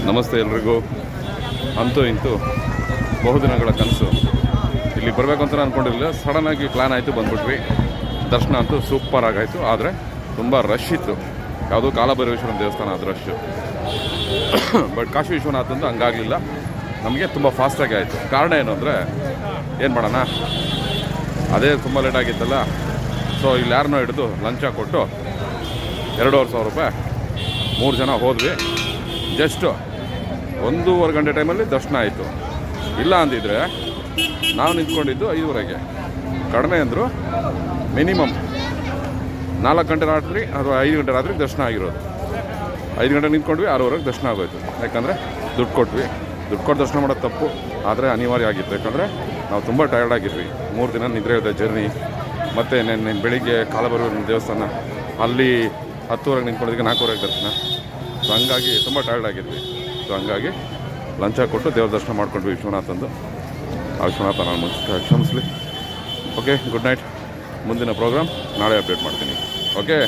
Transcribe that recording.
ನಮಸ್ತೆ ಎಲ್ರಿಗೂ. ಅಂತೂ ಇಂತೂ ಬಹುದಿನಗಳ ಕನಸು ಇಲ್ಲಿ ಬರಬೇಕು ಅಂತ ಅಂದ್ಕೊಂಡಿರಲಿಲ್ಲ. ಸಡನ್ನಾಗಿ ಪ್ಲ್ಯಾನ್ ಆಯಿತು, ಬಂದ್ಬಿಟ್ವಿ. ದರ್ಶನ ಅಂತೂ ಸೂಪರ್ ಆಗಾಯಿತು. ಆದರೆ ತುಂಬ ರಶ್ ಇತ್ತು. ಯಾವುದೋ ಕಾಲಭೈರವೇಶ್ವರನ ದೇವಸ್ಥಾನ ಅದು ರಶ್ಶು. ಬಟ್ ಕಾಶಿ ವಿಶ್ವನಾಥಂದು ಹಂಗಾಗಲಿಲ್ಲ, ನಮಗೆ ತುಂಬ ಫಾಸ್ಟಾಗಿ ಆಯಿತು. ಕಾರಣ ಏನು ಅಂದರೆ, ಏನು ಮಾಡೋಣ, ಅದೇ ತುಂಬ ಲೇಟ್ ಆಗಿತ್ತಲ್ಲ. ಸೊ ಇಲ್ಲಿ ಯಾರನ್ನೋ ಹಿಡಿದು ಲಂಚ ಕೊಟ್ಟು 2,500 ರೂಪಾಯಿ 3 ಜನ ಹೋದ್ವಿ. ಜಸ್ಟ್ 1.5 ಗಂಟೆ ಟೈಮಲ್ಲಿ ದರ್ಶನ ಆಯಿತು. ಇಲ್ಲ ಅಂದಿದ್ರೆ ನಾವು ನಿಂತ್ಕೊಂಡಿದ್ದು 5:30ಗೆ. ಕಡಿಮೆ ಅಂದರು ಮಿನಿಮಮ್ 4 ಗಂಟೆ ರಾತ್ರಿ ಅಥವಾ 5 ಗಂಟೆ ರಾತ್ರಿ ದರ್ಶನ ಆಗಿರೋದು. 5 ಗಂಟೆ ನಿಂತ್ಕೊಂಡ್ವಿ, 6:30ಗೆ ದರ್ಶನ ಆಗೋಯ್ತು. ಯಾಕಂದರೆ ದುಡ್ಡು ಕೊಟ್ವಿ. ದುಡ್ಡು ಕೊಟ್ಟು ದರ್ಶನ ಮಾಡೋದು ತಪ್ಪು, ಆದರೆ ಅನಿವಾರ್ಯ ಆಗಿತ್ತು. ಯಾಕಂದರೆ ನಾವು ತುಂಬ ಟಯರ್ಡ್ ಆಗಿದ್ವಿ. 3 ದಿನ ನಿದ್ರೆ ಇದೆ ಜರ್ನಿ. ಮತ್ತು ನೆನ್ನೆ ಬೆಳಿಗ್ಗೆ ಕಾಲಭೈರವೇಶ್ವರನ ದೇವಸ್ಥಾನ ಅಲ್ಲಿ 10:30ಗೆ ನಿಂತ್ಕೊಂಡಿದ್ದಕ್ಕೆ 4:30ಗೆ ದರ್ಶನ. ಸೊ ಹಂಗಾಗಿ ತುಂಬ ಟಯರ್ಡ್ ಆಗಿದ್ವಿ. ಸೊ ಹಂಗಾಗಿ ಲಂಚ ಕೊಟ್ಟು ದೇವ್ರ ದರ್ಶನ ಮಾಡ್ಕೊಂಡ್ವಿ ವಿಶ್ವನಾಥಂದು. ಆ ವಿಶ್ವನಾಥ ನಾನು ಕ್ಷಮಿಸಲಿ. Okay, good night. ಮುಂದಿನ ಪ್ರೋಗ್ರಾಮ್ ನಾಳೆ ಅಪ್ಡೇಟ್ ಮಾಡ್ತೀನಿ. ಓಕೆ.